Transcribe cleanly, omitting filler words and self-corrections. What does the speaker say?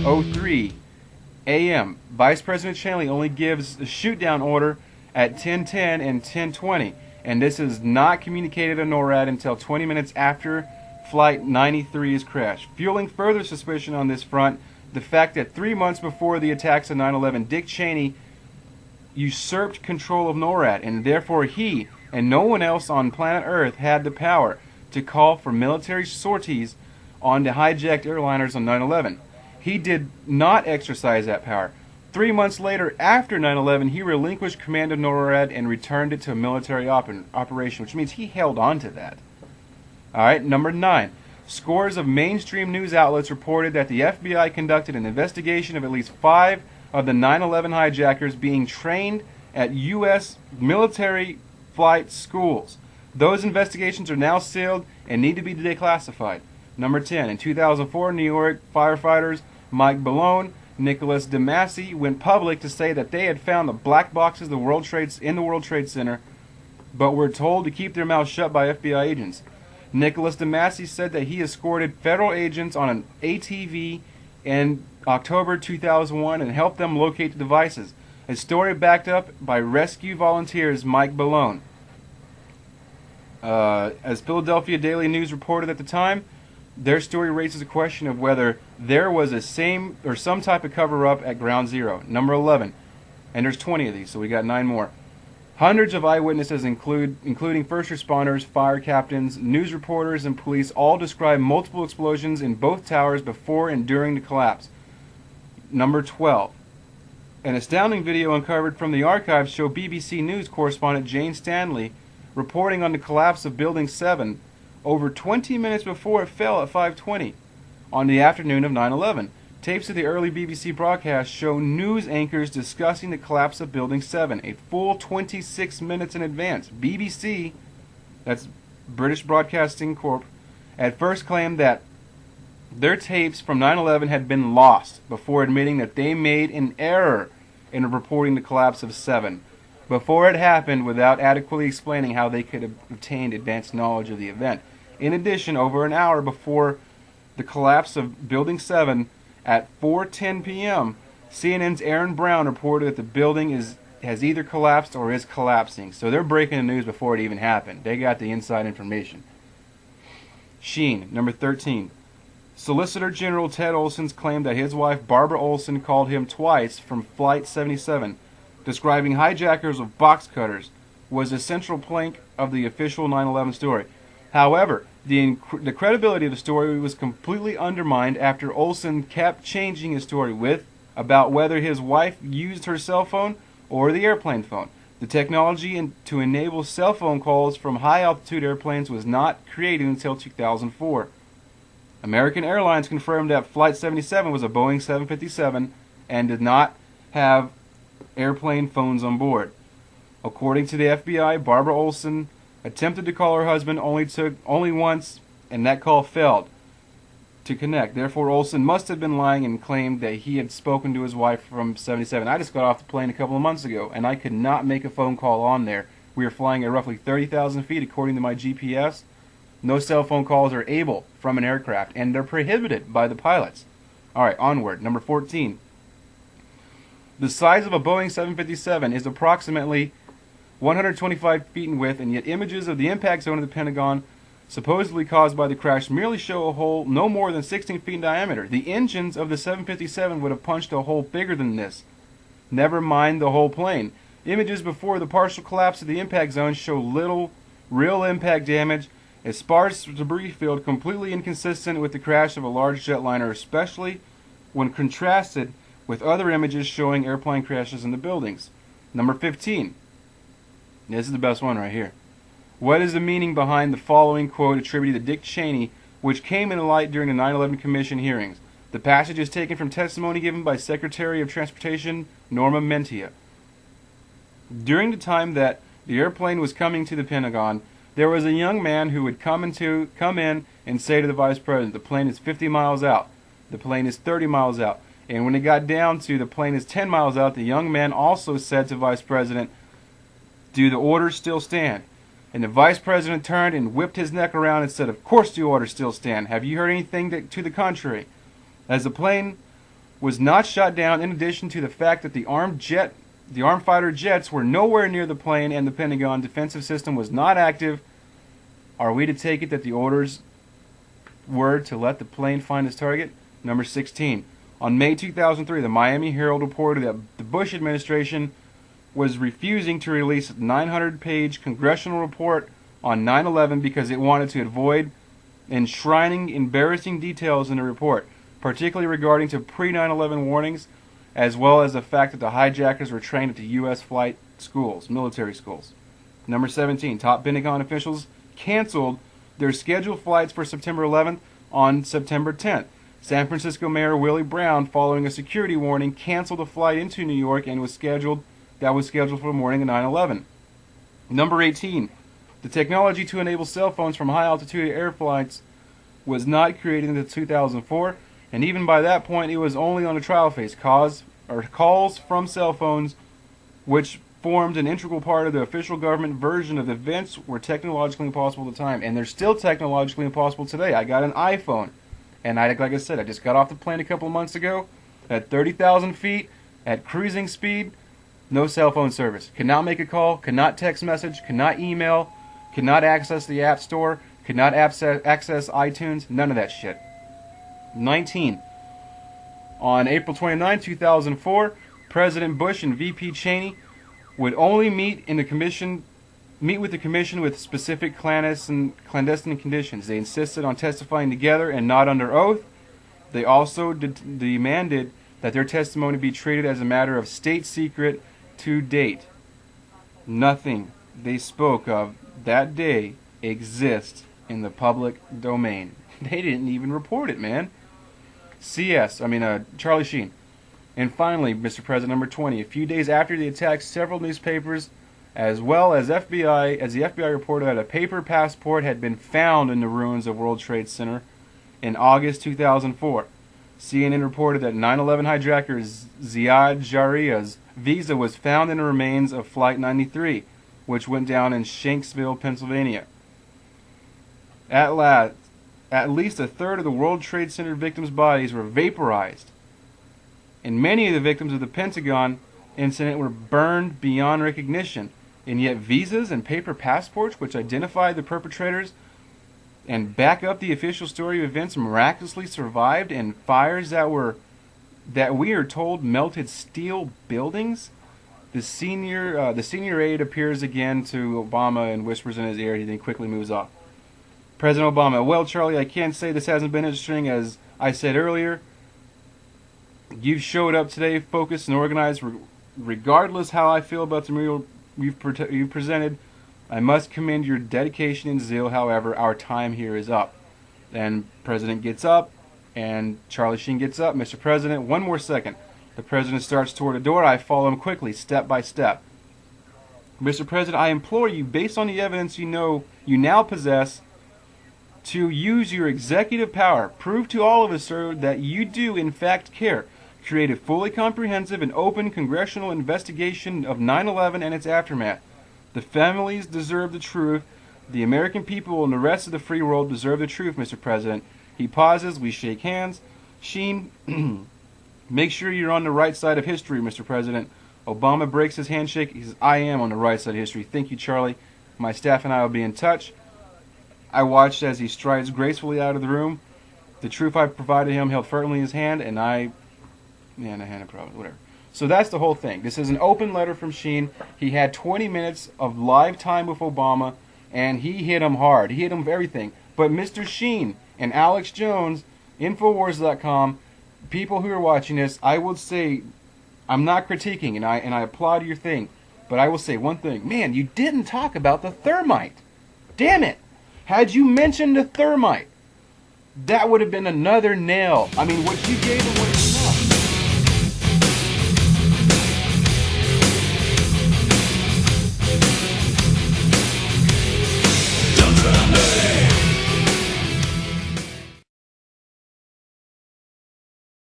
10:03 a.m. Vice President Cheney only gives a shoot-down order at 10:10 and 10:20, and this is not communicated to NORAD until 20 minutes after Flight 93's crash. Fueling further suspicion on this front, the fact that 3 months before the attacks of 9/11, Dick Cheney usurped control of NORAD, and therefore he and no one else on planet Earth had the power to call for military sorties on the hijacked airliners on 9/11. He did not exercise that power. 3 months later, after 9/11, he relinquished command of NORAD and returned it to a military operation, which means he held on to that. Alright, number 9. Scores of mainstream news outlets reported that the FBI conducted an investigation of at least 5 of the 9/11 hijackers being trained at U.S. military flight schools. Those investigations are now sealed and need to be declassified. Number 10. In 2004, New York firefighters Mike Malone, Nicholas DeMasi went public to say that they had found the black boxes in the World Trade Center, but were told to keep their mouths shut by FBI agents. Nicholas DeMasi said that he escorted federal agents on an ATV in October 2001 and helped them locate the devices. A story backed up by rescue volunteers Mike Malone. As Philadelphia Daily News reported at the time, their story raises a question of whether there was some type of cover-up at Ground Zero. Number 11, and there's 20 of these, so we got 9 more. Hundreds of eyewitnesses, including first responders, fire captains, news reporters, and police, all describe multiple explosions in both towers before and during the collapse. Number 12. An astounding video uncovered from the archives showed BBC News correspondent Jane Stanley reporting on the collapse of Building 7 over 20 minutes before it fell at 5:20 on the afternoon of 9/11. Tapes of the early BBC broadcast show news anchors discussing the collapse of Building 7 a full 26 minutes in advance. BBC, that's British Broadcasting Corp, at first claimed that their tapes from 9/11 had been lost before admitting that they made an error in reporting the collapse of 7 before it happened, without adequately explaining how they could have obtained advanced knowledge of the event. In addition, over an hour before the collapse of Building 7 at 4:10 p.m., CNN's Aaron Brown reported that the building has either collapsed or is collapsing. So they're breaking the news before it even happened. They got the inside information. Sheen, number 13. Solicitor General Ted Olson's claimed that his wife Barbara Olson called him twice from Flight 77, describing hijackers of box cutters, was a central plank of the official 9/11 story. However, the credibility of the story was completely undermined after Olson kept changing his story about whether his wife used her cell phone or the airplane phone. The technology to enable cell phone calls from high-altitude airplanes was not created until 2004. American Airlines confirmed that Flight 77 was a Boeing 757 and did not have airplane phones on board. According to the FBI, Barbara Olson attempted to call her husband only once, and that call failed to connect. Therefore, Olson must have been lying and claimed that he had spoken to his wife from 77. I just got off the plane a couple of months ago, and I could not make a phone call on there. We were flying at roughly 30,000 feet according to my GPS. No cell phone calls are able from an aircraft, and they're prohibited by the pilots. Alright, onward. Number 14. The size of a Boeing 757 is approximately 125 feet in width, and yet images of the impact zone of the Pentagon, supposedly caused by the crash, merely show a hole no more than 16 feet in diameter. The engines of the 757 would have punched a hole bigger than this. Never mind the whole plane. Images before the partial collapse of the impact zone show little real impact damage, a sparse debris field completely inconsistent with the crash of a large jetliner, especially when contrasted with other images showing airplane crashes in the buildings. Number 15. This is the best one right here. What is the meaning behind the following quote attributed to Dick Cheney, which came into light during the 9/11 Commission hearings? The passage is taken from testimony given by Secretary of Transportation Norma Mentia. During the time that the airplane was coming to the Pentagon, there was a young man who would come in and say to the Vice President, the plane is 50 miles out, the plane is 30 miles out. And when it got down to the plane is 10 miles out, the young man also said to Vice President, do the orders still stand? And the Vice President turned and whipped his neck around and said, of course the orders still stand. Have you heard anything to the contrary? As the plane was not shot down, in addition to the fact that the armed fighter jets were nowhere near the plane and the Pentagon defensive system was not active, are we to take it that the orders were to let the plane find its target? Number 16. On May 2003, the Miami Herald reported that the Bush administration was refusing to release a 900-page congressional report on 9/11 because it wanted to avoid enshrining embarrassing details in the report, particularly regarding to pre-9/11 warnings, as well as the fact that the hijackers were trained at the U.S. flight schools, military schools. Number 17. Top Pentagon officials canceled their scheduled flights for September 11th on September 10th. San Francisco Mayor Willie Brown, following a security warning, canceled a flight into New York and was scheduled for the morning of 9/11. Number 18. The technology to enable cell phones from high-altitude air flights was not created until 2004, and even by that point, it was only on a trial phase. Calls from cell phones, which formed an integral part of the official government version of events, were technologically impossible at the time, and they're still technologically impossible today. I got an iPhone, and like I said, I just got off the plane a couple of months ago at 30,000 feet at cruising speed. No cell phone service. Could not make a call, could not text message, could not email, could not access the App Store, could not access iTunes, none of that shit. 19. On April 29, 2004, President Bush and VP Cheney would only meet with the commission with specific clandestine conditions. They insisted on testifying together and not under oath. They also demanded that their testimony be treated as a matter of state secret. To date, nothing they spoke of that day exists in the public domain. They didn't even report it, man. Charlie Sheen. And finally, Mr. President, number 20. A few days after the attack, several newspapers, as well as the FBI reported that a paper passport had been found in the ruins of World Trade Center in August 2004. CNN reported that 9/11 hijacker Ziad Jarriah's visa was found in the remains of Flight 93, which went down in Shanksville, Pennsylvania. At least a third of the World Trade Center victims' bodies were vaporized, and many of the victims of the Pentagon incident were burned beyond recognition. And yet visas and paper passports, which identify the perpetrators and back up the official story of events, miraculously survived, and fires that we are told melted steel buildings. The senior aide appears again to Obama and whispers in his ear, and then quickly moves off. President Obama: well, Charlie, I can't say this hasn't been interesting. As I said earlier, you've showed up today focused and organized. Regardless how I feel about the material you've presented, I must commend your dedication and zeal. However, our time here is up. And President gets up, and Charlie Sheen gets up. Mr. President, one more second. The President starts toward the door. I follow him quickly, step by step. Mr. President, I implore you, based on the evidence you now possess, to use your executive power. Prove to all of us, sir, that you do in fact care. Create a fully comprehensive and open congressional investigation of 9/11 and its aftermath. The families deserve the truth. The American people and the rest of the free world deserve the truth, Mr. President. He pauses. We shake hands. Sheen, make sure you're on the right side of history, Mr. President. Obama breaks his handshake. He says, I am on the right side of history. Thank you, Charlie. My staff and I will be in touch. I watched as he strides gracefully out of the room. The truth I provided him held firmly in his hand, and I had a problem, whatever. So that's the whole thing. This is an open letter from Sheen. He had 20 minutes of live time with Obama, and he hit him hard. He hit him with everything. But Mr. Sheen and Alex Jones, Infowars.com, people who are watching this, I would say, I'm not critiquing, and I applaud your thing, but I will say one thing. Man, you didn't talk about the thermite. Damn it. Had you mentioned the thermite, that would have been another nail. I mean, what you gave him was enough.